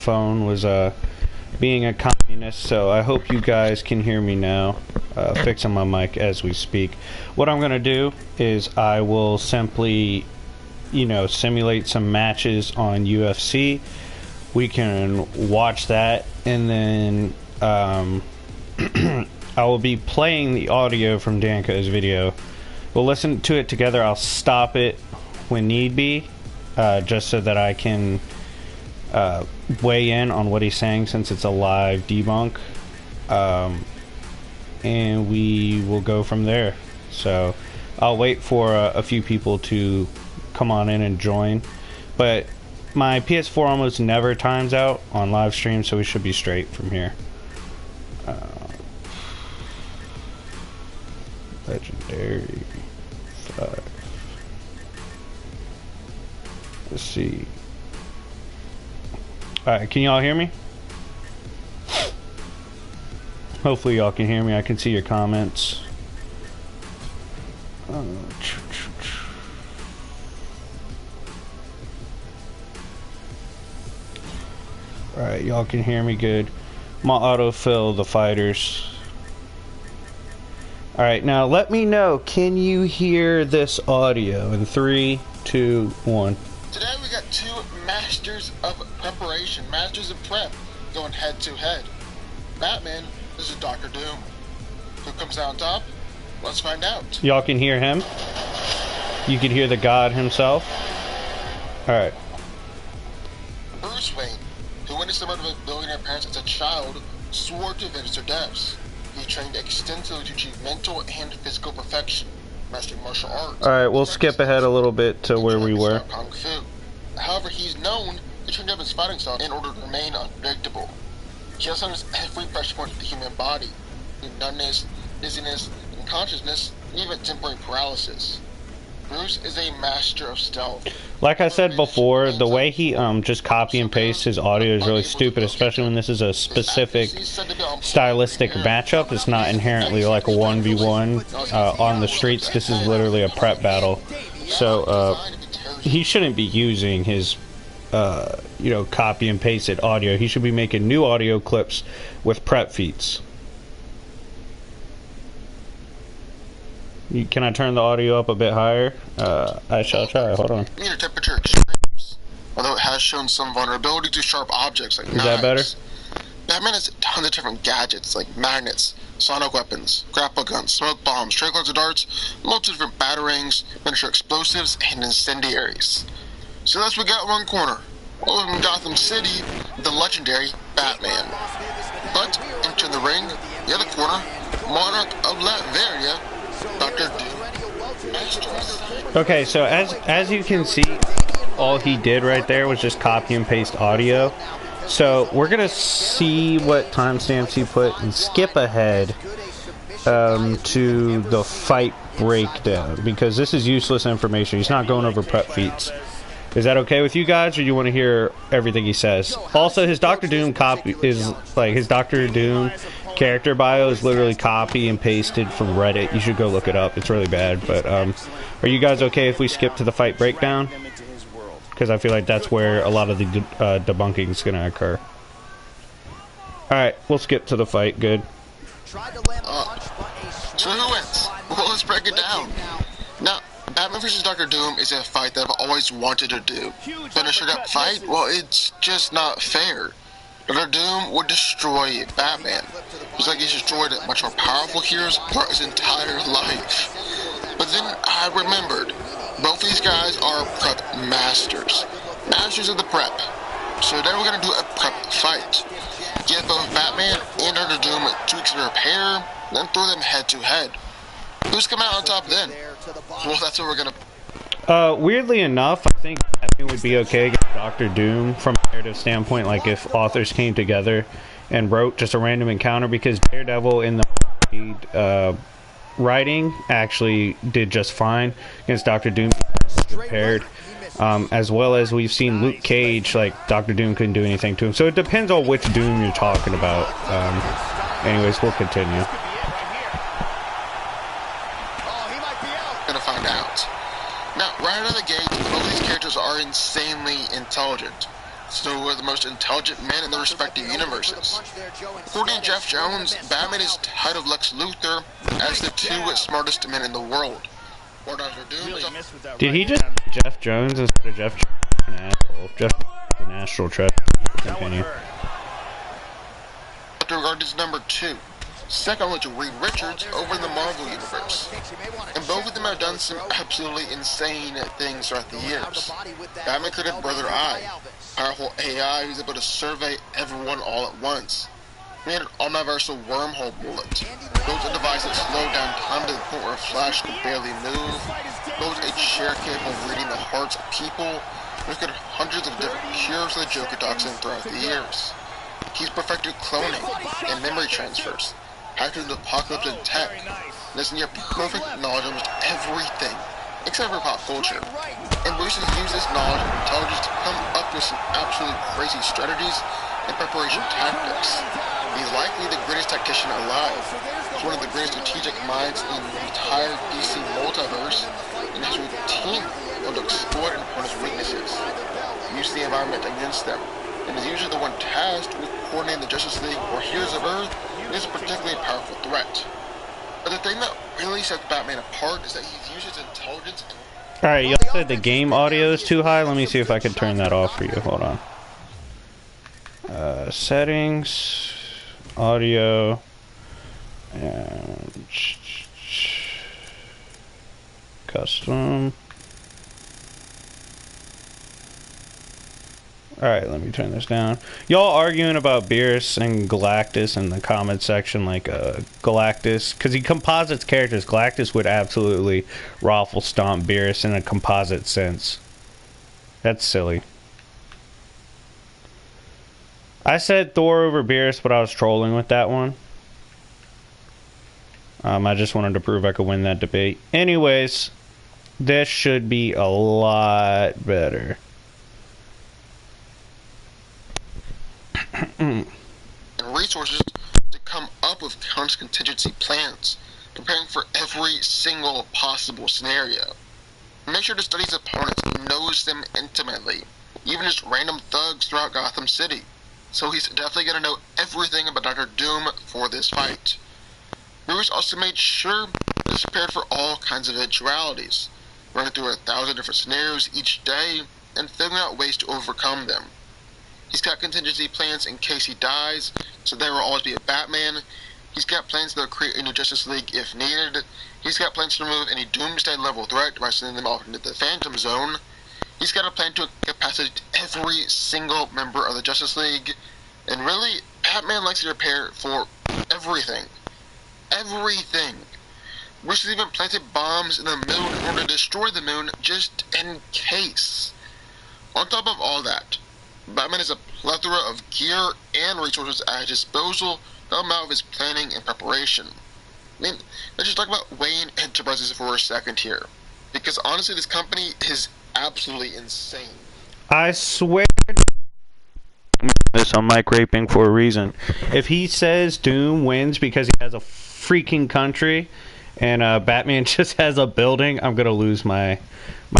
phone was being a communist, so I hope you guys can hear me now. Fixing my mic as we speak. What I'm gonna do is I will simply, simulate some matches on UFC. We can watch that, and then I will be playing the audio from Danko's video. We'll listen to it together. I'll stop it when need be, just so that I can weigh in on what he's saying, since it's a live debunk, and we will go from there. So I'll wait for a few people to come on in and join, but my PS4 almost never times out on live stream, so we should be straight from here. Legendary 5. Let's see. Alright, can y'all hear me? Hopefully y'all can hear me. I can see your comments. Alright, y'all can hear me good. I'm gonna autofill the fighters. Alright, now let me know, can you hear this audio in 3, 2, 1? Today we got two masters of preparation, masters of prep, going head to head. Batman, this is Dr. Doom. Who comes out on top? Let's find out. Y'all can hear him? You can hear the god himself? Alright. Bruce Wayne, who witnessed the murder of his billionaire parents as a child, swore to avenge their deaths. He trained extensively to achieve mental and physical perfection, mastering martial arts. Alright, we'll skip ahead a little bit to where we were. Kung Fu. However, he's known to train up his fighting style in order to remain unpredictable. He also has every pressure point of the human body, numbness, dizziness, unconsciousness, and even temporary paralysis. Bruce is a master of stealth. Like I said before, the way he just copy and paste his audio is really stupid, especially when this is a specific stylistic matchup. It's not inherently like a 1v1 on the streets. This is literally a prep battle. So he shouldn't be using his copy and pasted audio. He should be making new audio clips with prep feats. Can I turn the audio up a bit higher? I shall try. Hold on. Meter temperature extremes, although it has shown some vulnerability to sharp objects like knives. Is that better? Batman has tons of different gadgets like magnets, sonic weapons, grapple guns, smoke bombs, trickles of darts, lots of different batarangs, miniature explosives, and incendiaries. So that's what we got in one corner. Over in Gotham City, the legendary Batman. But into the ring, the other corner, Monarch of Latveria, Dr. Doom. Okay, so as you can see, all he did right there was just copy and paste audio. So we're gonna see what timestamps he put and skip ahead to the fight breakdown, because this is useless information. He's not going over prep feats. Is that okay with you guys, or do you want to hear everything he says? Also, his Dr. Doom his Dr. Doom character bio is literally copy and pasted from Reddit. You should go look it up. It's really bad. But are you guys okay if we skip to the fight breakdown? Because I feel like that's where a lot of the debunking is going to occur. Alright, we'll skip to the fight. Good. So who wins? Well, let's break it down. Now, Batman vs. Dr. Doom is a fight that I've always wanted to do. But a straight-up fight? Well, it's just not fair. Dr. Doom would destroy Batman. It's like he's destroyed much more powerful heroes throughout his entire life. But then I remembered, both these guys are prep masters. Masters of the prep. So then we're going to do a prep fight. Get both Batman and Dr. Doom 2 weeks to prepare, then throw them head to head. Who's coming out on top then? Well, that's what we're going to... Weirdly enough, I think Batman would be okay against Dr. Doom from a narrative standpoint, like if authors came together and wrote just a random encounter, because Daredevil in the writing actually did just fine against Dr. Doom, prepared. As well as we've seen Luke Cage, like Dr. Doom couldn't do anything to him. So it depends on which Doom you're talking about. Anyways, we'll continue. Gonna find out. Now, right out of the gate, both these characters are insanely intelligent. so are the most intelligent men in their respective universes. According to Jeff Jones, Batman is tied of Lex Luthor as the two smartest men in the world. Or Dr. Doom is Did he just Jeff Jones instead of Jeff Jones? An asshole. Jeff is an astral treasure. Continue. Dr. Guardians number 2. Second went to Reed Richards over in the Marvel Universe. And both of them have done some absolutely insane things throughout the years. Batman could have Brother Eye, powerful AI who's able to survey everyone all at once. He had an omniversal wormhole bullet. Built a device that slowed down time to the point where Flash could barely move. Built a chair capable of reading the hearts of people. And created hundreds of different cures for the Joker toxin throughout the years. He's perfected cloning and memory transfers. Hacking the apocalypse in tech, and has near perfect knowledge of almost everything, except for pop culture. And Bruce has used this knowledge and intelligence to come up with some absolutely crazy strategies and preparation tactics. He's likely the greatest tactician alive. He's one of the greatest strategic minds in the entire DC multiverse, and has routinely known to exploit and punish weaknesses, use the environment against them, and is usually the one tasked with coordinating the Justice League or Heroes of Earth. Is a particularly powerful threat. But the thing that really sets Batman apart is that he's used his intelligence and... Alright, y'all said the game audio is too high. Let me see if I can turn that off for you. Hold on. Settings, audio, and custom. Alright, let me turn this down. Y'all arguing about Beerus and Galactus in the comment section, like Galactus, because he composites characters. Galactus would absolutely raffle stomp Beerus in a composite sense. That's silly. I said Thor over Beerus, but I was trolling with that one. I just wanted to prove I could win that debate. Anyways, this should be a lot better. And resources to come up with countless contingency plans, preparing for every single possible scenario. Make sure to study his opponents and knows them intimately, even just random thugs throughout Gotham City. So he's definitely going to know everything about Dr. Doom for this fight. Bruce also made sure he's prepared for all kinds of eventualities, running through 1,000 different scenarios each day and figuring out ways to overcome them. He's got contingency plans in case he dies, so there will always be a Batman. He's got plans that will create a new Justice League if needed. He's got plans to remove any Doomsday level threat by sending them off into the Phantom Zone. He's got a plan to incapacitate every single member of the Justice League. And really, Batman likes to prepare for everything. Everything. Bruce has even planted bombs in the moon in order to destroy the moon just in case. On top of all that, Batman has a plethora of gear and resources at his disposal to come out of his planning and preparation. I mean, let's just talk about Wayne Enterprises for a second here. Because honestly, this company is absolutely insane. I swear this on mic raping for a reason. If he says Doom wins because he has a freaking country and Batman just has a building, I'm gonna lose my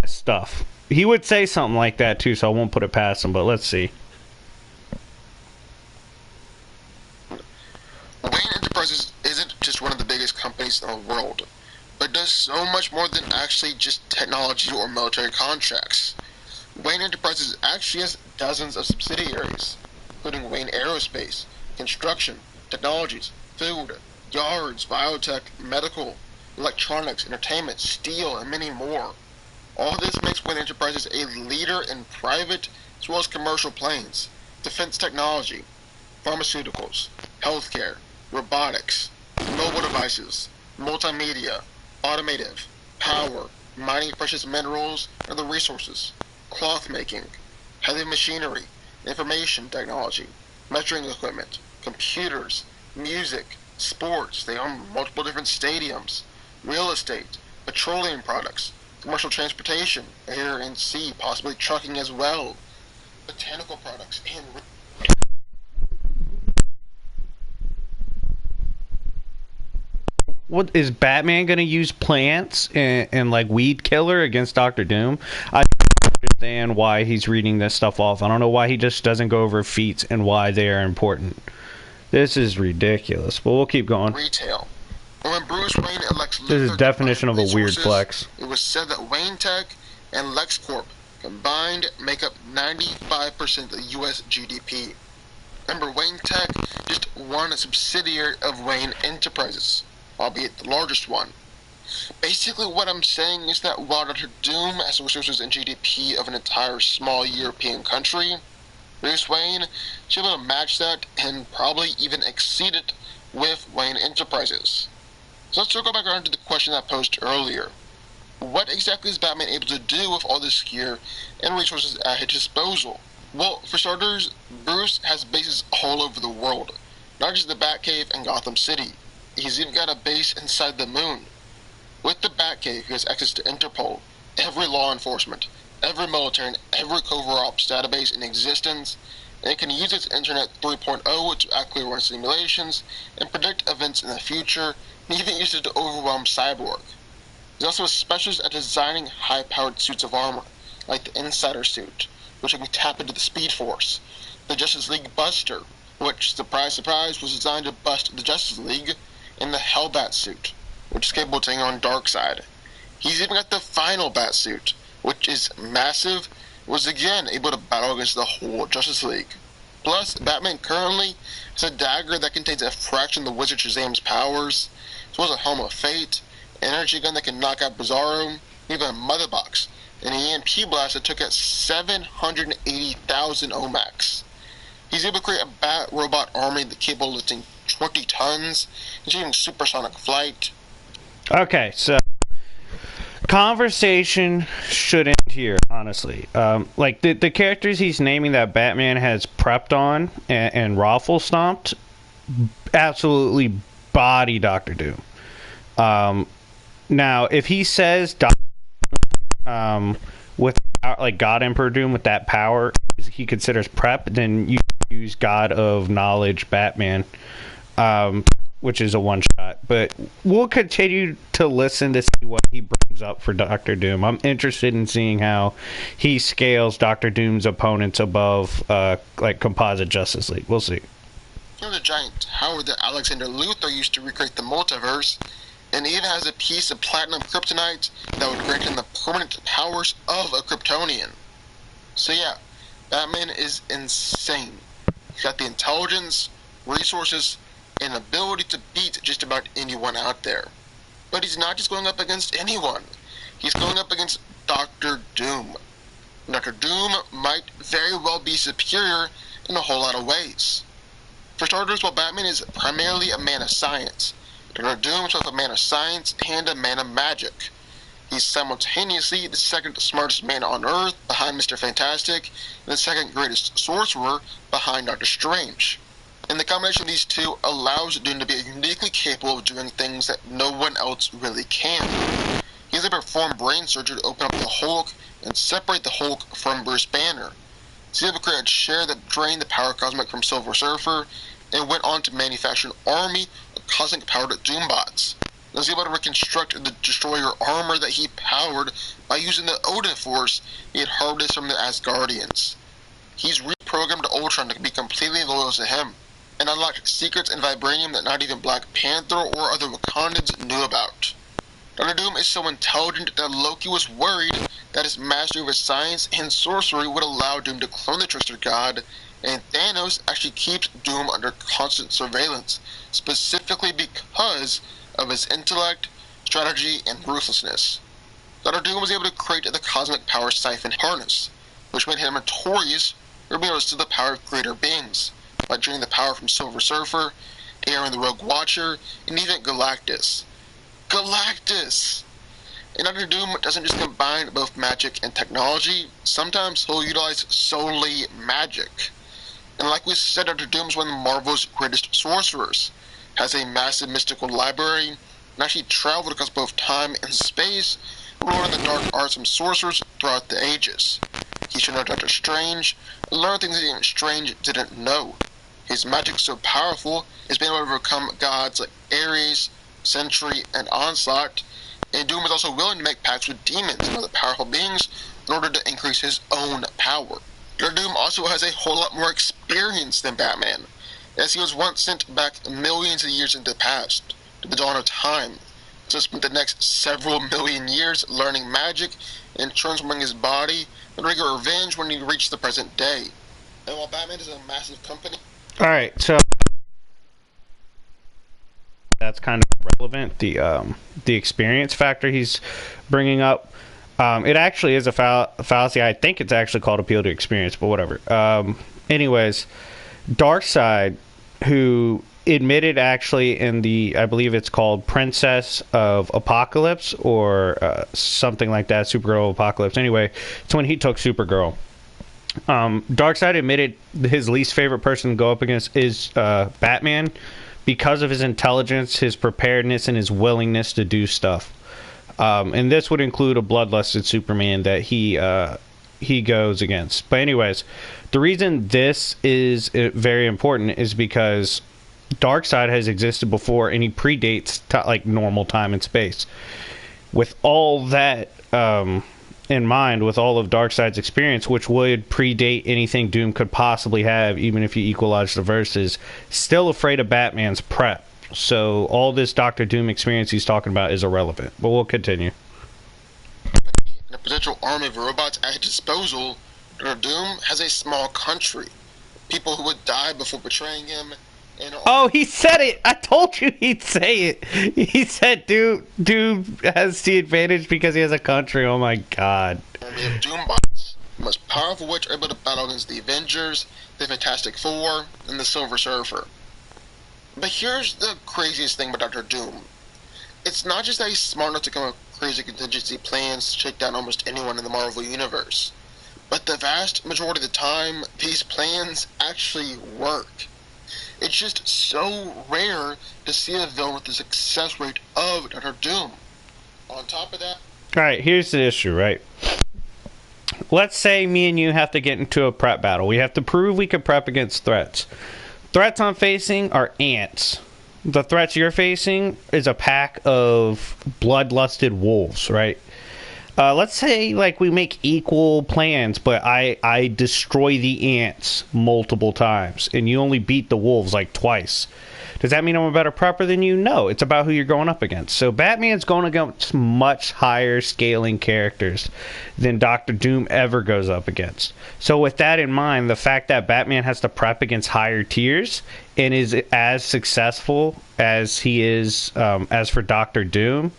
stuff. He would say something like that too, so I won't put it past him, but let's see. Wayne Enterprises isn't just one of the biggest companies in the world, but does so much more than actually just technology or military contracts. Wayne Enterprises actually has dozens of subsidiaries, including Wayne Aerospace, construction, technologies, food, yards, biotech, medical, electronics, entertainment, steel, and many more. All this makes Wayne Enterprises a leader in private as well as commercial planes, defense technology, pharmaceuticals, healthcare, robotics, mobile devices, multimedia, automotive, power, mining precious minerals and other resources, cloth making, heavy machinery, information technology, measuring equipment, computers, music, sports. They own multiple different stadiums, real estate, petroleum products, commercial transportation, air and sea, possibly trucking as well, botanical products, and... What is Batman gonna use plants and like weed killer against Dr. Doom? I understand why he's reading this stuff off. I don't know why he just doesn't go over feats and why they are important. This is ridiculous, but we'll keep going. Retail. And when Bruce Wayne and Lex Luthor This is definition of a weird resources, flex. It was said that Wayne Tech and LexCorp combined make up 95% of the U.S. GDP. Remember, Wayne Tech just one subsidiary of Wayne Enterprises, albeit the largest one. Basically, what I'm saying is that while Dr. Doom has resources and GDP of an entire small European country, Bruce Wayne should be able to match that and probably even exceed it with Wayne Enterprises. So let's circle back around to the question I posed earlier. What exactly is Batman able to do with all this gear and resources at his disposal? Well, for starters, Bruce has bases all over the world, not just the Batcave and Gotham City. He's even got a base inside the moon. With the Batcave, he has access to Interpol, every law enforcement, every military, and every covert ops database in existence, and it can use its Internet 3.0 to accurately run simulations and predict events in the future, and even use it to overwhelm Cyborg. He's also a specialist at designing high-powered suits of armor, like the Insider suit, which can tap into the Speed Force, the Justice League Buster, which, surprise surprise, was designed to bust the Justice League, and the Hellbat suit, which is capable of taking on Darkseid. He's even got the final Bat suit, which is massive, was again able to battle against the whole Justice League. Plus, Batman currently has a dagger that contains a fraction of the Wizard Shazam's powers, as well as a Helm of Fate, an energy gun that can knock out Bizarro, even a Mother Box, and an EMP blast that took out 780,000 OMAX. He's able to create a Bat robot army that's capable of lifting 20 tons, achieving supersonic flight. Okay, so conversation should end here, honestly. Like the characters he's naming that Batman has prepped on and raffle stomped, absolutely body Doctor Doom. Now, if he says with like God Emperor Doom with that power, he considers prep, then you use God of Knowledge Batman, which is a one shot. But we'll continue to listen to see what he brings up for Doctor Doom. I'm interested in seeing how he scales Doctor Doom's opponents above like composite Justice League. We'll see. You know, the giant tower that Alexander Luthor used to recreate the multiverse, and even has a piece of platinum kryptonite that would grant him the permanent powers of a Kryptonian. So yeah, Batman is insane. He's got the intelligence, resources, and ability to beat just about anyone out there. But he's not just going up against anyone. He's going up against Dr. Doom. Dr. Doom might very well be superior in a whole lot of ways. For starters, while Batman is primarily a man of science, Dr. Doom is both a man of science and a man of magic. He's simultaneously the second smartest man on Earth behind Mr. Fantastic, and the second greatest sorcerer behind Doctor Strange. And the combination of these two allows Doom to be uniquely capable of doing things that no one else really can. He's able to perform brain surgery to open up the Hulk and separate the Hulk from Bruce Banner. He's able to create a chair that drained the power cosmic from Silver Surfer, and went on to manufacture an army of cosmic-powered Doombots. He was able to reconstruct the Destroyer armor that he powered by using the Odin Force he had harvested from the Asgardians. He's reprogrammed Ultron to be completely loyal to him, and unlocked secrets in Vibranium that not even Black Panther or other Wakandans knew about. Dr. Doom is so intelligent that Loki was worried that his mastery of his science and sorcery would allow Doom to clone the trickster god, and Thanos actually keeps Doom under constant surveillance, specifically because of his intellect, strategy, and ruthlessness. Dr. Doom was able to create the cosmic power siphon harness, which made him notorious for being able to steal the power of greater beings, by draining the power from Silver Surfer, Aaron the Rogue Watcher, and even Galactus. Galactus! And Dr. Doom doesn't just combine both magic and technology, sometimes he'll utilize solely magic. And like we said, Dr. Doom is one of Marvel's greatest sorcerers, has a massive mystical library, and actually traveled across both time and space, and learned the dark arts from sorcerers throughout the ages. He should know Doctor Strange, and learn things that even Strange didn't know. His magic is so powerful, he's been able to overcome gods like Ares, Sentry, and Onslaught, and Doom is also willing to make pacts with demons and other powerful beings in order to increase his own power. Dr. Doom also has a whole lot more experience than Batman, as he was once sent back millions of years into the past, to the dawn of time, to spend the next several million years learning magic and transforming his body in order to get revenge when he reached the present day. And while Batman is a massive company... Alright, so... that's kind of relevant, the experience factor he's bringing up. It actually is a fallacy. I think it's actually called appeal to experience, but whatever. Anyways, Darkseid, who admitted actually in the, I believe it's called Princess of Apocalypse, or something like that, Supergirl of Apocalypse. Anyway, it's when he took Supergirl. Darkseid admitted his least favorite person to go up against is Batman, because of his intelligence, his preparedness, and his willingness to do stuff. And this would include a bloodlusted Superman that he goes against. But anyways, the reason this is very important is because Darkseid has existed before, and he predates like normal time and space. With all that in mind, with all of Darkseid's experience, which would predate anything Doom could possibly have, even if you equalize the verses, still afraid of Batman's prep. So all this Dr. Doom experience he's talking about is irrelevant. But we'll continue. And a potential army of robots at his disposal, Dr. Doom has a small country. People who would die before betraying him. Oh, he said it! I told you he'd say it! He said Doom has the advantage because he has a country. Oh my god. Army of Doombots, the most powerful which are able to battle against the Avengers, the Fantastic Four, and the Silver Surfer. But here's the craziest thing about Dr. Doom. It's not just that he's smart enough to come up with crazy contingency plans to take down almost anyone in the Marvel Universe, but the vast majority of the time, these plans actually work. It's just so rare to see a villain with the success rate of Dr. Doom. On top of that... Alright, here's the issue, right? Let's say me and you have to get into a prep battle. We have to prove we can prep against threats. Threats I'm facing are ants. The threats you're facing is a pack of bloodlusted wolves, right? Let's say like we make equal plans, but I destroy the ants multiple times, and you only beat the wolves like twice. Does that mean I'm a better prepper than you? No, it's about who you're going up against. So Batman's going against much higher scaling characters than Dr. Doom ever goes up against. So with that in mind, the fact that Batman has to prep against higher tiers and is as successful as he is as for Dr. Doom,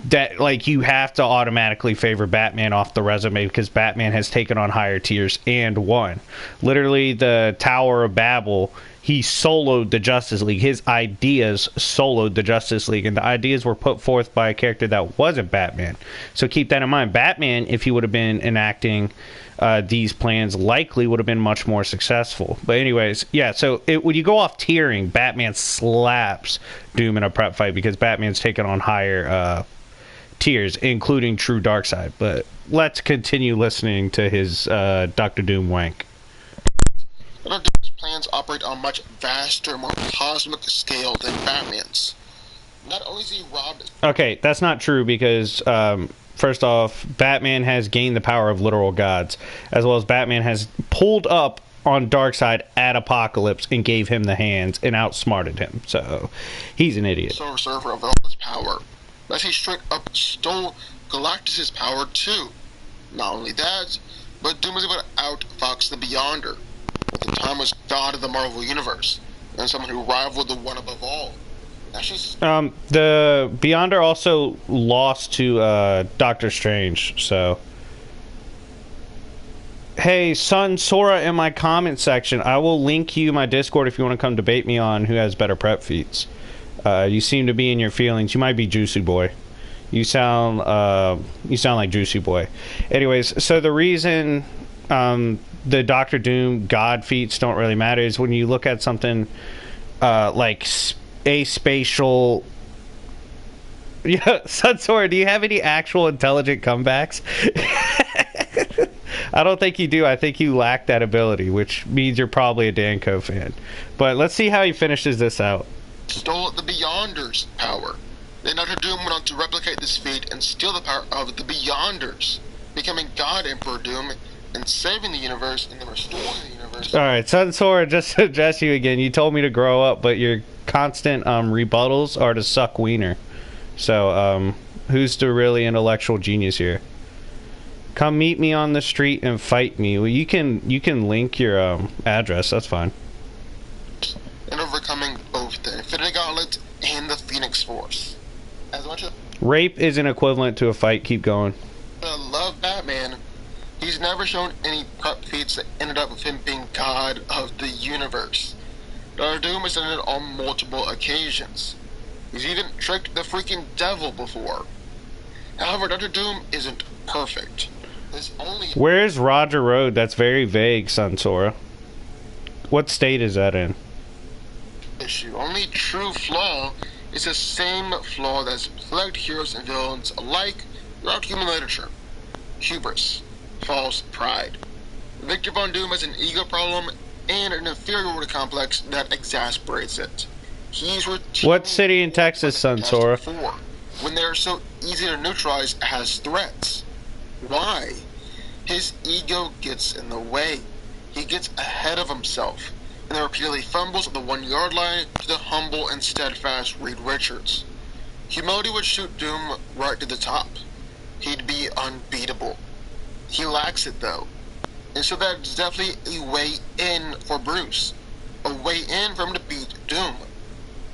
that like you have to automatically favor Batman off the resume because Batman has taken on higher tiers and won. Literally, the Tower of Babel, he soloed the Justice League. His ideas soloed the Justice League, and the ideas were put forth by a character that wasn't Batman. So keep that in mind. Batman, if he would have been enacting these plans, likely would have been much more successful. But anyways, yeah, so when you go off tiering, Batman slaps Doom in a prep fight because Batman's taken on higher tiers, including true Darkseid. But let's continue listening to his Dr. Doom wank. Dr. Doom's plans operate on a much vaster, more cosmic scale than Batman's. Not only is he robbed... Okay, that's not true because, first off, Batman has gained the power of literal gods, as well as Batman has pulled up on Darkseid at Apocalypse and gave him the hands and outsmarted him. So, he's an idiot. Silver Surfer of all his power. But he straight up stole Galactus' power too. Not only that, but Doom was able to outfox the Beyonder. At the time was god of the Marvel Universe, and someone who rivaled the one above all. That's just... the Beyonder also lost to Doctor Strange, so... Hey, son Sora in my comment section. I will link you my Discord if you want to come debate me on who has better prep feats. You seem to be in your feelings. You might be Juicy Boy. You sound like Juicy Boy. Anyways, so the reason the Doctor Doom God feats don't really matter is when you look at something like aspatial. Yeah, Sunsora, do you have any actual intelligent comebacks? I don't think you do. I think you lack that ability, which means you're probably a Danko fan. But let's see how he finishes this out. Stole the Beyonders' power. Then Dr. Doom went on to replicate this feat and steal the power of the Beyonders. becoming God Emperor Doom and saving the universe and then restoring the universe. Alright, Sunsora, just to address you again, you told me to grow up, but your constant rebuttals are to suck wiener. So, who's the really intellectual genius here? Come meet me on the street and fight me. Well, you can link your address, that's fine. And overcoming both the Infinity Gauntlet and the Phoenix Force. As much as Rape isn't equivalent to a fight, keep going. I love Batman, he's never shown any prep feats that ended up with him being God of the universe. Dr. Doom has done it on multiple occasions. He's even tricked the freaking devil before. However, Dr. Doom isn't perfect. His only Where's Roger Road? That's very vague, Sunsora. What state is that in? only true flaw is the same flaw that's plagued heroes and villains alike throughout human literature. Hubris. False pride. Victor Von Doom has an ego problem and an inferiority complex that exasperates it. He's what city in Texas, Sunsora? When they're so easy to neutralize as threats. Why? His ego gets in the way. He gets ahead of himself, and then repeatedly fumbles at the 1-yard line to the humble and steadfast Reed Richards. Humility would shoot Doom right to the top. He'd be unbeatable. He lacks it though, and so that's definitely a way in for Bruce. A way in for him to beat Doom.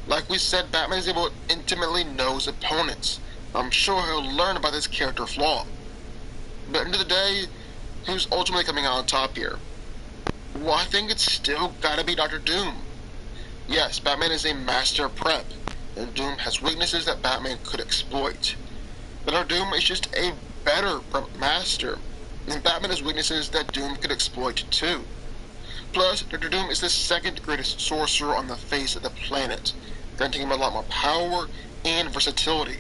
Like we said, Batman is able to intimately know his opponents. I'm sure he'll learn about this character flaw. But at the end of the day, who's ultimately coming out on top here? Well, I think it's still gotta be Dr. Doom. Yes, Batman is a master of prep, and Doom has weaknesses that Batman could exploit. But Dr. Doom is just a better prep master, and Batman has weaknesses that Doom could exploit too. Plus, Dr. Doom is the second greatest sorcerer on the face of the planet, granting him a lot more power and versatility.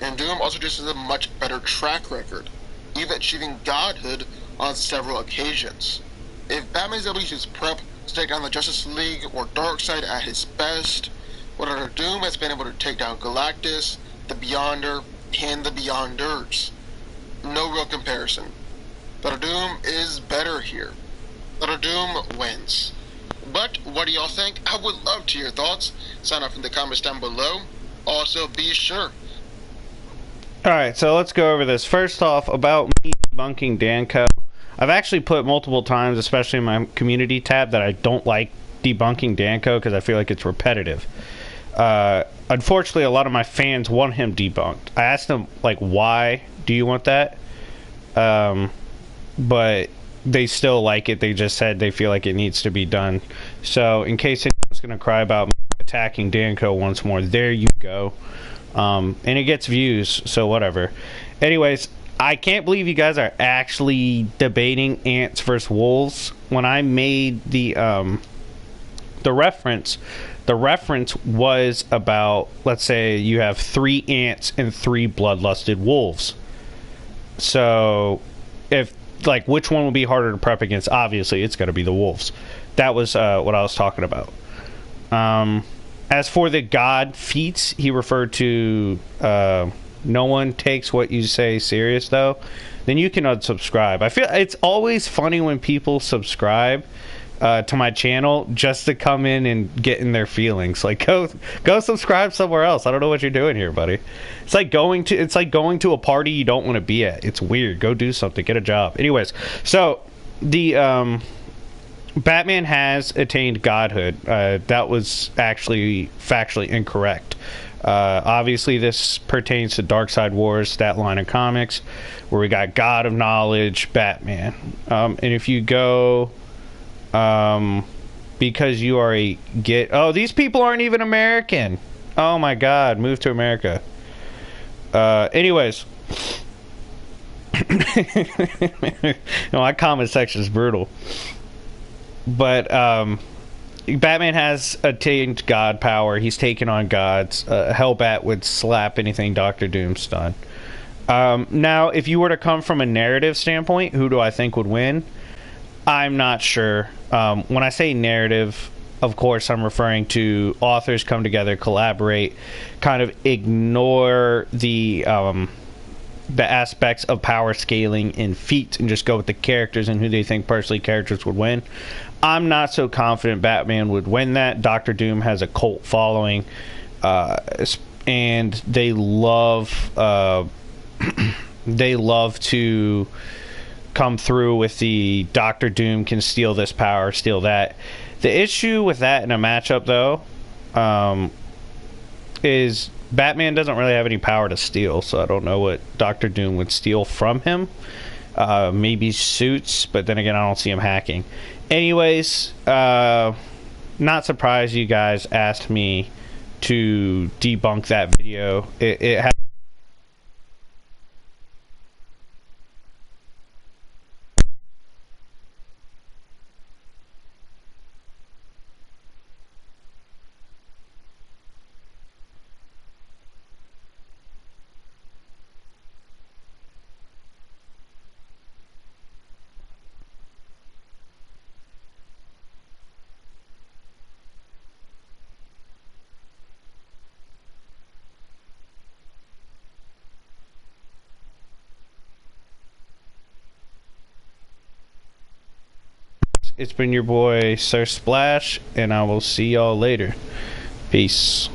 And Doom also just has a much better track record, even achieving godhood on several occasions. If Batman is able to use his prep to take down the Justice League or Darkseid at his best, well, Dr. Doom has been able to take down Galactus, the Beyonder, and the Beyonders. No real comparison. Dr. Doom is better here. Dr. Doom wins. But what do y'all think? I would love to hear your thoughts. Sign up in the comments down below. Also, be sure. Alright, so let's go over this. First off, about me debunking Danco. I've actually put multiple times, especially in my community tab, that I don't like debunking Danco because I feel like it's repetitive. Unfortunately, a lot of my fans want him debunked. I asked them, like, why do you want that? But they still like it. They just said they feel like it needs to be done. So, in case anyone's going to cry about me attacking Danco once more, there you go. And it gets views, so whatever. Anyways, I can't believe you guys are actually debating ants versus wolves. When I made the reference was about, let's say you have 3 ants and 3 bloodlusted wolves. So, if, like, which one will be harder to prep against? Obviously, it's going to be the wolves. That was what I was talking about. As for the god feats, he referred to no one takes what you say serious, though. Then you can unsubscribe. I feel it's always funny when people subscribe to my channel just to come in and get in their feelings. Like, go subscribe somewhere else. I don't know what you're doing here, buddy. It's like going to a party you don't want to be at. It's weird. Go do something. Get a job. Anyways, so the Batman has attained godhood. That was actually factually incorrect. Obviously, this pertains to Darkseid Wars, that line of comics, where we got God of Knowledge, Batman. And if you go, because you are a oh, these people aren't even American. Oh my God, move to America. Anyways, my comment section is brutal. But Batman has attained god power. He's taken on gods. Hellbat would slap anything Dr. Doom's done. Now, if you were to come from a narrative standpoint, who do I think would win? I'm not sure. When I say narrative, of course, I'm referring to authors come together, collaborate, kind of ignore the the aspects of power scaling in feats and just go with the characters and who they think personally characters would win. I'm not so confident Batman would win that. Doctor Doom has a cult following, and they love to come through with the Doctor Doom can steal this power, steal that. The issue with that in a matchup, though, is Batman doesn't really have any power to steal, so I don't know what Doctor Doom would steal from him. Maybe suits, but then again, I don't see him hacking. Anyways, not surprised you guys asked me to debunk that video. It has it's been your boy Sir Splash, and I will see y'all later. Peace.